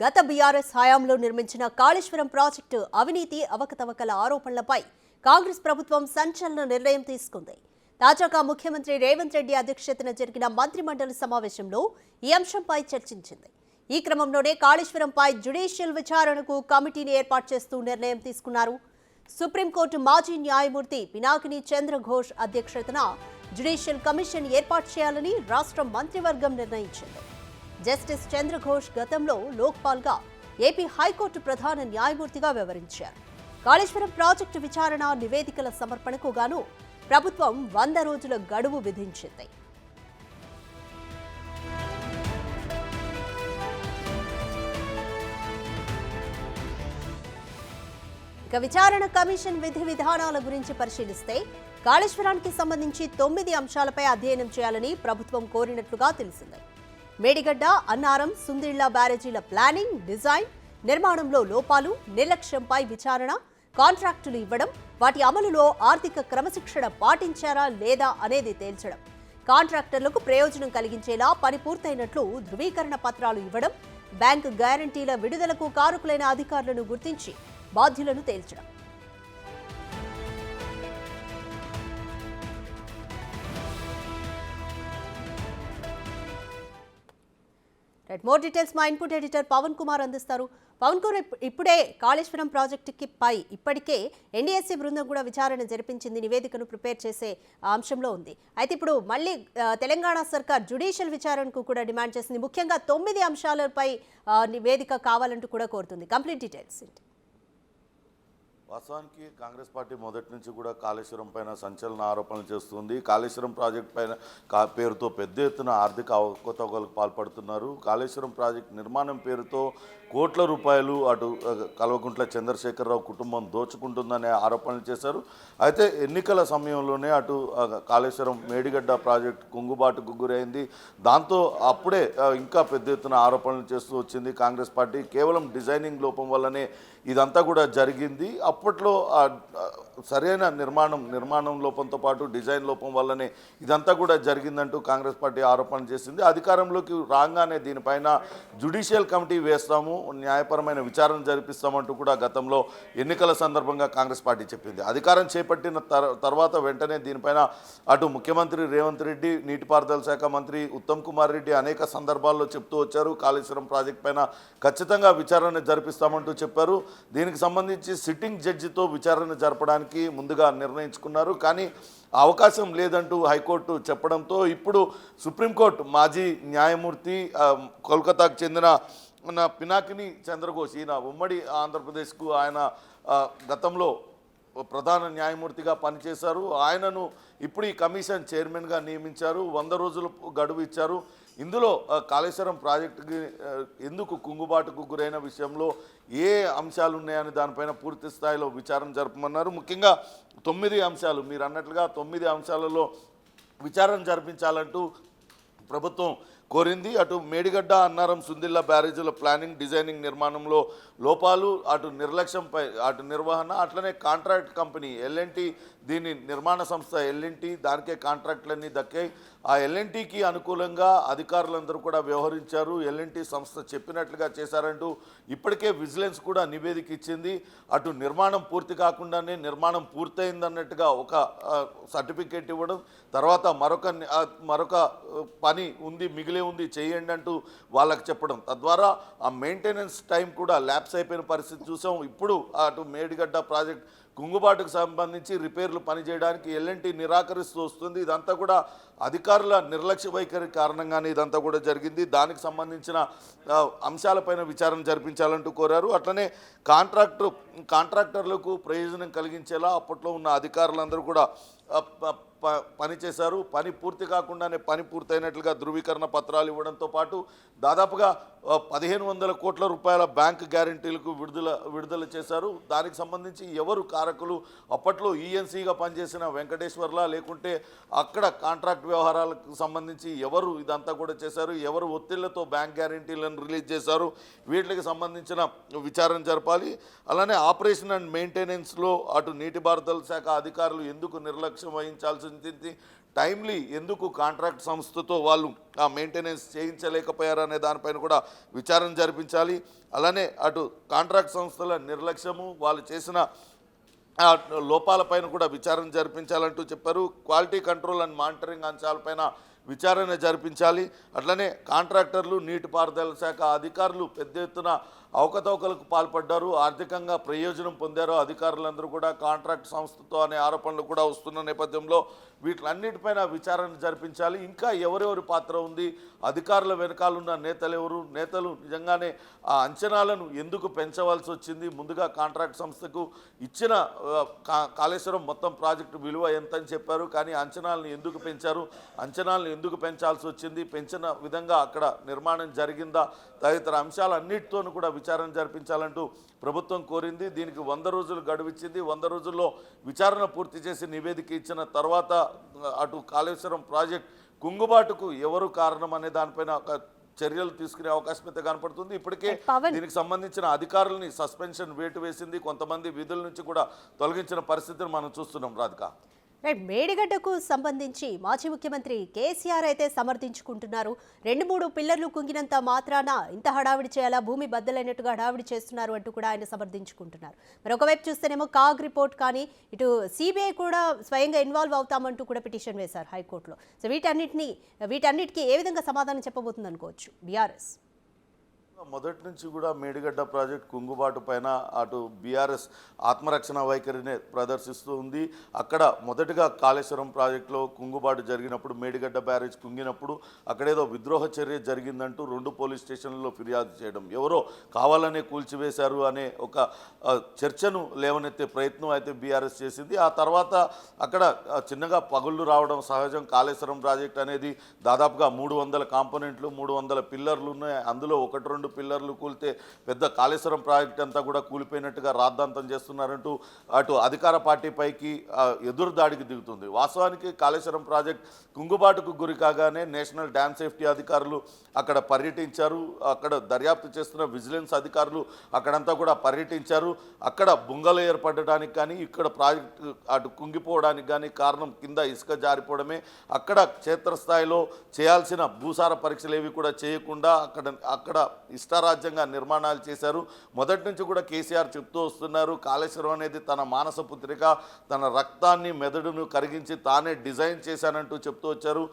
గత బీఆర్ఎస్ హయాంలో నిర్మించిన కాళేశ్వరం ప్రాజెక్టు అవినీతి అవకతవకల ఆరోపణలపై కాంగ్రెస్ ప్రభుత్వం సంచలన నిర్ణయం తీసుకుంది. తాజాగా ముఖ్యమంత్రి రేవంత్ రెడ్డి అధ్యక్షతన జరిగిన మంత్రిమండలి సమావేశంలో ఈ అంశంపై చర్చించింది. ఈ క్రమంలోనే కాళేశ్వరంపై జ్యుడిషియల్ విచారణకు కమిటీని ఏర్పాటు చేస్తూ నిర్ణయం తీసుకున్నారు. సుప్రీంకోర్టు మాజీ న్యాయమూర్తి పినాకిని చంద్రఘోష్ అధ్యక్షతన జ్యుడిషియల్ కమిషన్ ఏర్పాటు చేయాలని రాష్ట్ర మంత్రివర్గం నిర్ణయించింది. జస్టిస్ చంద్రఘోష్ గతంలో లోక్పాల్గా ఏపీ హైకోర్టు ప్రధాన న్యాయమూర్తిగా వ్యవహరించారు. కాళేశ్వరం ప్రాజెక్టు విచారణ నివేదికల సమర్పణకు గాను ప్రభుత్వం 100 రోజుల గడువు విధించింది. ఇక విచారణ కమిషన్ విధి విధానాల గురించి పరిశీలిస్తే కాళేశ్వరానికి సంబంధించి 9 అంశాలపై అధ్యయనం చేయాలని ప్రభుత్వం కోరినట్లుగా తెలిసింది. మేడిగడ్డ, అన్నారం, సుందిళ్ల బ్యారేజీల ప్లానింగ్, డిజైన్, నిర్మాణంలో లోపాలు, నిర్లక్ష్యంపై విచారణ, కాంట్రాక్టులు ఇవ్వడం, వాటి అమలులో ఆర్థిక క్రమశిక్షణ పాటించారా లేదా అనేది తేల్చడం, కాంట్రాక్టర్లకు ప్రయోజనం కలిగించేలా పని పూర్తయినట్లు ధృవీకరణ పత్రాలు ఇవ్వడం, బ్యాంకు గ్యారంటీల విడుదలకు కారకులైన అధికారులను గుర్తించి బాధ్యులను తేల్చడం. మోర్ డీటెయిల్స్ మా ఇన్పుట్ ఎడిటర్ పవన్ కుమార్ అందిస్తారు. పవన్ కుమార్, ఇప్పుడే కాళేశ్వరం ప్రాజెక్టుకి ఇప్పటికే ఎన్డీఎస్సీ బృందం కూడా విచారణ జరిపించింది, నివేదికను ప్రిపేర్ చేసే అంశంలో ఉంది. అయితే ఇప్పుడు మళ్ళీ తెలంగాణ సర్కార్ జ్యుడిషియల్ విచారణకు కూడా డిమాండ్ చేసింది. ముఖ్యంగా 9 అంశాలపై నివేదిక కావాలంటూ కూడా కోరుతుంది. Complete details. వాస్తవానికి కాంగ్రెస్ పార్టీ మొదటి నుంచి కూడా కాళేశ్వరం పైన సంచలన ఆరోపణలు చేస్తుంది. కాళేశ్వరం ప్రాజెక్టు పైన పేరుతో పెద్ద ఎత్తున ఆర్థిక అవకతవకలకు పాల్పడుతున్నారు. కాళేశ్వరం ప్రాజెక్టు నిర్మాణం పేరుతో కోట్ల రూపాయలు అటు కల్వకుంట్ల చంద్రశేఖరరావు కుటుంబం దోచుకుంటుందనే ఆరోపణలు చేశారు. అయితే ఎన్నికల సమయంలోనే అటు కాళేశ్వరం మేడిగడ్డ ప్రాజెక్టు కుంగుబాటుకు గురైంది. దాంతో అప్పుడే ఇంకా పెద్ద ఎత్తున ఆరోపణలు చేస్తూ వచ్చింది కాంగ్రెస్ పార్టీ. కేవలం డిజైనింగ్ లోపం వల్లనే ఇదంతా కూడా జరిగింది. అప్పట్లో సరైన నిర్మాణం లోపంతో పాటు డిజైన్ లోపం వల్లనే ఇదంతా కూడా జరిగిందంటూ కాంగ్రెస్ పార్టీ ఆరోపణ చేసింది. అధికారంలోకి రాగానే దీనిపైన జ్యుడిషియల్ కమిటీ వేస్తాము, న్యాయపరమైన విచారణ జరిపిస్తామంటూ కూడా గతంలో ఎన్నికల సందర్భంగా కాంగ్రెస్ పార్టీ చెప్పింది. అధికారం చేపట్టిన తర్వాత వెంటనే దీనిపైన అటు ముఖ్యమంత్రి రేవంత్ రెడ్డి, నీటిపారుదల శాఖ మంత్రి ఉత్తమ్ కుమార్ రెడ్డి అనేక సందర్భాల్లో చెప్తూ వచ్చారు. కాళేశ్వరం ప్రాజెక్టు పైన ఖచ్చితంగా విచారణ జరిపిస్తామంటూ చెప్పారు. దీనికి సంబంధించి సిట్టింగ్ జడ్జితో విచారణ జరపడానికి ముందుగా నిర్ణయించుకున్నారు. కానీ అవకాశం లేదంటూ హైకోర్టు చెప్పడంతో ఇప్పుడు సుప్రీంకోర్టు మాజీ న్యాయమూర్తి కోల్కతాకు చెందిన పినాకిని చంద్రఘోష్, ఈయన ఉమ్మడి ఆంధ్రప్రదేశ్కు ఆయన గతంలో ప్రధాన న్యాయమూర్తిగా పనిచేశారు. ఆయనను ఇప్పుడు ఈ కమిషన్ చైర్మన్గా నియమించారు. 100 రోజులు గడువు ఇచ్చారు. ఇందులో కాళేశ్వరం ప్రాజెక్టుకి ఎందుకు కుంగుబాటుకు గురైన విషయంలో ఏ అంశాలు ఉన్నాయని దానిపైన పూర్తి స్థాయిలో విచారణ జరపమన్నారు. ముఖ్యంగా 9 అంశాలు, మీరు అన్నట్లుగా 9 అంశాలలో విచారణ జరిపించాలంటూ ప్రభుత్వం కోరింది. అటు మేడిగడ్డ, అన్నారం, సుందిళ్ల బ్యారేజీల ప్లానింగ్, డిజైనింగ్, నిర్మాణంలో లోపాలు, అటు నిర్లక్ష్యంపై అటు నిర్వహణ, అట్లనే కాంట్రాక్ట్ కంపెనీ ఎల్ఎన్టీ, దీని నిర్మాణ సంస్థ ఎల్ఎన్టీ, దానికే కాంట్రాక్టులన్నీ దక్కాయి. ఆ ఎల్ఎన్టీకి అనుకూలంగా అధికారులందరూ కూడా వ్యవహరించారు. ఎల్ఎన్టీ సంస్థ చెప్పినట్లుగా చేశారంటూ ఇప్పటికే విజిలెన్స్ కూడా నివేదిక ఇచ్చింది. అటు నిర్మాణం పూర్తి కాకుండానే నిర్మాణం పూర్తయిందన్నట్టుగా ఒక సర్టిఫికేట్ ఇవ్వడం, తర్వాత మరొక పని ఉంది, మిగిలే ఉంది, చేయండి అంటూ వాళ్ళకి చెప్పడం, తద్వారా ఆ మెయింటెనెన్స్ టైం కూడా ల్యాప్స్ అయిపోయిన పరిస్థితి చూసాం. ఇప్పుడు అటు మేడిగడ్డ ప్రాజెక్ట్ కుంగుబాటుకు సంబంధించి రిపేర్లు పనిచేయడానికి ఎల్ఎన్టీ నిరాకరిస్తూ వస్తుంది. ఇదంతా కూడా అధికారుల నిర్లక్ష్య వైఖరి కారణంగానే ఇదంతా కూడా జరిగింది. దానికి సంబంధించిన అంశాలపైన విచారణ జరిపించాలంటూ కోరారు. అట్లనే కాంట్రాక్టర్లకు ప్రయోజనం కలిగించేలా అప్పట్లో ఉన్న అధికారులందరూ కూడా పనిచేశారు. పని పూర్తి కాకుండానే పని పూర్తయినట్లుగా ధృవీకరణ పత్రాలు ఇవ్వడంతో పాటు దాదాపుగా 1500 కోట్ల రూపాయల బ్యాంక్ గ్యారంటీలకు విడుదల చేశారు. దానికి సంబంధించి ఎవరు కారకులు, అప్పట్లో ఈఎన్సీగా పనిచేసిన వెంకటేశ్వర్లా, లేకుంటే అక్కడ కాంట్రాక్ట్ వ్యవహారాలకు సంబంధించి ఎవరు ఇదంతా కూడా చేశారు, ఎవరు ఒత్తిళ్లతో బ్యాంక్ గ్యారంటీలను రిలీజ్ చేశారు, వీటికి సంబంధించిన విచారణ జరపాలి. అలానే ఆపరేషన్ అండ్ మెయింటెనెన్స్లో అటు నీటిపారుదల శాఖ అధికారులు ఎందుకు నిర్లక్ష్యం వహించాల్సి టైమ్లీ ఎందుకు కాంట్రాక్ట్ సంస్థతో వాళ్ళు ఆ మెయింటెనెన్స్ చేయించలేకపోయారనే దానిపైన కూడా విచారణ జరిపించాలి. అలానే అటు కాంట్రాక్ట్ సంస్థల నిర్లక్ష్యము, వాళ్ళు చేసిన ఆ లోపాలపైన కూడా విచారణ జరిపించాలంటూ చెప్పారు. క్వాలిటీ కంట్రోల్ అండ్ మానిటరింగ్ అంశాలపైన విచారణ జరిపించాలి. అట్లనే కాంట్రాక్టర్లు, నీటిపారుదల శాఖ అధికారులు పెద్ద ఎత్తున అవకతవకలకు పాల్పడ్డారు, ఆర్థికంగా ప్రయోజనం పొందారు అధికారులందరూ కూడా కాంట్రాక్ట్ సంస్థతో అనే ఆరోపణలు కూడా వస్తున్న నేపథ్యంలో వీటిలన్నిటిపైన విచారణ జరిపించాలి. ఇంకా ఎవరెవరి పాత్ర ఉంది, అధికారుల వెనకాలన్న నేతలు ఎవరు, నేతలు నిజంగానే ఆ అంచనాలను ఎందుకు పెంచవలసి వచ్చింది, ముందుగా కాంట్రాక్ట్ సంస్థకు ఇచ్చిన కాళేశ్వరం మొత్తం ప్రాజెక్టు విలువ ఎంత అని చెప్పారు, కానీ అంచనాలను ఎందుకు పెంచారు, అంచనాలను ఎందుకు పెంచాల్సి వచ్చింది, పెంచిన విధంగా అక్కడ నిర్మాణం జరిగిందా, తదితర అంశాలన్నిటితోనూ కూడా విచారణ జరిపించాలంటూ ప్రభుత్వం కోరింది. దీనికి 100 రోజులు గడువిచ్చింది. 100 రోజుల్లో విచారణ పూర్తి చేసి నివేదిక ఇచ్చిన తర్వాత అటు కాళేశ్వరం ప్రాజెక్ట్ కుంగుబాటుకు ఎవరు కారణం అనే దానిపైన ఒక చర్యలు తీసుకునే అవకాశం అయితే కనపడుతుంది. ఇప్పటికే దీనికి సంబంధించిన అధికారులని సస్పెన్షన్ వేటు వేసింది, కొంతమంది విధుల నుంచి కూడా తొలగించిన పరిస్థితిని మనం చూస్తున్నాం. రాధిక, మేడిగడ్డకు సంబంధించి మాజీ ముఖ్యమంత్రి కేసీఆర్ అయితే సమర్థించుకుంటున్నారు. 2-3 పిల్లర్లు కుంగినంత మాత్రాన ఇంత హడావిడి చేయాలా, భూమి బద్దలైనట్టుగా హడావిడి చేస్తున్నారు అంటూ కూడా ఆయన సమర్థించుకుంటున్నారు. మరొకవైపు చూస్తేనేమో కాగ్ రిపోర్ట్ కానీ ఇటు సిబిఐ కూడా స్వయంగా ఇన్వాల్వ్ అవుతామంటూ కూడా పిటిషన్ వేశారు హైకోర్టులో. సో వీటన్నిటికీ ఏ విధంగా సమాధానం చెప్పబోతుంది అనుకోవచ్చు బీఆర్ఎస్? మొదటి నుంచి కూడా మేడిగడ్డ ప్రాజెక్ట్ కుంగుబాటు పైన అటు బీఆర్ఎస్ ఆత్మరక్షణ వైఖరినే ప్రదర్శిస్తూ ఉంది. అక్కడ మొదటగా కాళేశ్వరం ప్రాజెక్టులో కుంగుబాటు జరిగినప్పుడు, మేడిగడ్డ బ్యారేజ్ కుంగినప్పుడు అక్కడేదో విద్రోహ చర్య జరిగిందంటూ 2 పోలీస్ స్టేషన్లలో ఫిర్యాదు చేయడం, ఎవరో కావాలనే కూల్చివేశారు అనే ఒక చర్చను లేవనెత్తే ప్రయత్నం అయితే బీఆర్ఎస్ చేసింది. ఆ తర్వాత అక్కడ చిన్నగా పగుళ్ళు రావడం సహజం. కాళేశ్వరం ప్రాజెక్ట్ అనేది దాదాపుగా 300 కాంపోనెంట్లు, 300 పిల్లర్లు ఉన్నాయి. అందులో 1-2 పిల్లర్లు కూలితే పెద్ద కాళేశ్వరం ప్రాజెక్ట్ అంతా కూడా కూలిపోయినట్టుగా రాద్ధాంతం చేస్తున్నారంటూ అటు అధికార పార్టీపైకి ఎదురు దాడికి దిగుతుంది. వాస్తవానికి కాళేశ్వరం ప్రాజెక్ట్ కుంగుబాటుకు గురి కాగానే నేషనల్ డ్యామ్ సేఫ్టీ అధికారులు అక్కడ పర్యటించారు. అక్కడ దర్యాప్తు చేస్తున్న విజిలెన్స్ అధికారులు అక్కడంతా కూడా పర్యటించారు. అక్కడ బుంగలు ఏర్పడడానికి కానీ, ఇక్కడ ప్రాజెక్టు అటు కుంగిపోవడానికి కానీ కారణం కింద ఇసుక జారిపోవడమే. అక్కడ క్షేత్రస్థాయిలో చేయాల్సిన భూసార పరీక్షలు ఏవి కూడా చేయకుండా అక్కడ ఇష్టారాజ్యంగా నిర్మాణాలు చేశారు. మొదటి నుంచి కూడా కేసీఆర్ చెప్తూ వస్తున్నారు, కాళేశ్వరం అనేది తన మానస పుత్రిక, తన రక్తాన్ని మెదడును కరిగించి తానే డిజైన్ చేశానంటూ చెప్తూ వచ్చారు.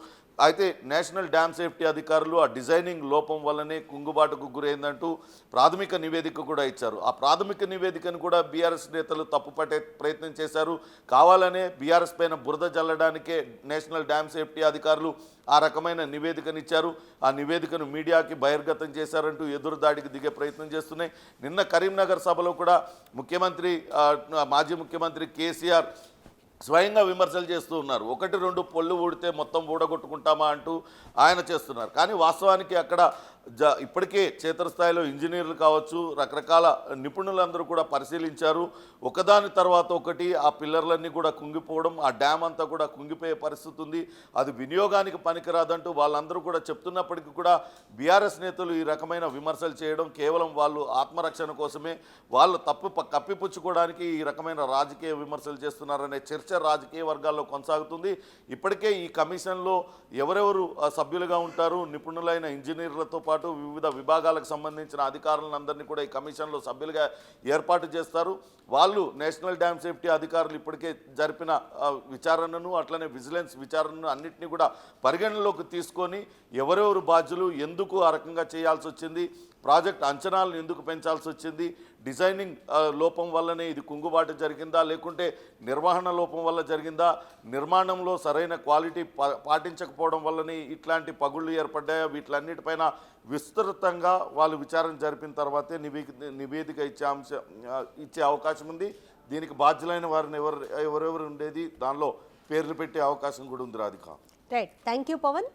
అయితే నేషనల్ డ్యామ్ సేఫ్టీ అధికారులు ఆ డిజైనింగ్ లోపం వల్లనే కుంగుబాటుకు గురైందంటూ ప్రాథమిక నివేదిక కూడా ఇచ్చారు. ఆ ప్రాథమిక నివేదికను కూడా బీఆర్ఎస్ నేతలు తప్పుపట్టే ప్రయత్నం చేశారు. కావాలనే బీఆర్ఎస్ పైన బురద జల్లడానికే నేషనల్ డ్యామ్ సేఫ్టీ అధికారులు ఆ రకమైన నివేదికనిచ్చారు. ఆ నివేదికను మీడియాకి బహిర్గతం చేశారంటూ ఎదురుదాడికి దిగే ప్రయత్నం చేస్తున్నాయి. నిన్న కరీంనగర్ సభలో కూడా మాజీ ముఖ్యమంత్రి కేసీఆర్ స్వయంగా విమర్శలు చేస్తూ ఉన్నారు. 1-2 పొల్లు ఊడితే మొత్తం ఊడగొట్టుకుంటామా అంటూ ఆయన చేస్తున్నారు. కానీ వాస్తవానికి అక్కడ ఇప్పటికే క్షేత్రస్థాయిలో ఇంజనీర్లు కావచ్చు, రకరకాల నిపుణులందరూ కూడా పరిశీలించారు. ఒకదాని తర్వాత ఒకటి ఆ పిల్లర్లన్నీ కూడా కుంగిపోవడం, ఆ డ్యామ్ అంతా కూడా కుంగిపోయే పరిస్థితి ఉంది. అది వినియోగానికి పనికిరాదంటూ వాళ్ళందరూ కూడా చెప్తున్నప్పటికీ కూడా బీఆర్ఎస్ నేతలు ఈ రకమైన విమర్శలు చేయడం కేవలం వాళ్ళు ఆత్మరక్షణ కోసమే, వాళ్ళు కప్పిపుచ్చుకోవడానికి ఈ రకమైన రాజకీయ విమర్శలు చేస్తున్నారనే చర్చ రాజకీయ వర్గాల్లో కొనసాగుతుంది. ఇప్పటికే ఈ కమిషన్లో ఎవరెవరు సభ్యులుగా ఉంటారు, నిపుణులైన ఇంజనీర్లతో పాటు వివిధ విభాగాలకు సంబంధించిన అధికారులందరినీ కూడా ఈ కమిషన్లో సభ్యులుగా ఏర్పాటు చేస్తారు. వాళ్ళు నేషనల్ డ్యామ్ సేఫ్టీ అధికారులు ఇప్పటికే జరిపిన విచారణను, అట్లనే విజిలెన్స్ విచారణను అన్నింటినీ కూడా పరిగణనలోకి తీసుకొని ఎవరెవరు బాధ్యులు, ఎందుకు ఆ రకంగా చేయాల్సి వచ్చింది, ప్రాజెక్ట్ అంచనాలను ఎందుకు పెంచాల్సి వచ్చింది, డిజైనింగ్ లోపం వల్లనే ఇది కుంగుబాటు జరిగిందా, లేకుంటే నిర్వహణ లోపం వల్ల జరిగిందా, నిర్మాణంలో సరైన క్వాలిటీ పాటించకపోవడం వల్లనే ఇట్లాంటి పగుళ్ళు ఏర్పడ్డాయా, వీటిలన్నిటిపైన విస్తృతంగా వాళ్ళు విచారణ జరిపిన తర్వాతే నివేదిక ఇచ్చే అవకాశం ఉంది. దీనికి బాధ్యులైన వారిని ఎవరెవరు ఉండేది దానిలో పేర్లు పెట్టే అవకాశం కూడా ఉంది. Radhika, right, thank you Pawan.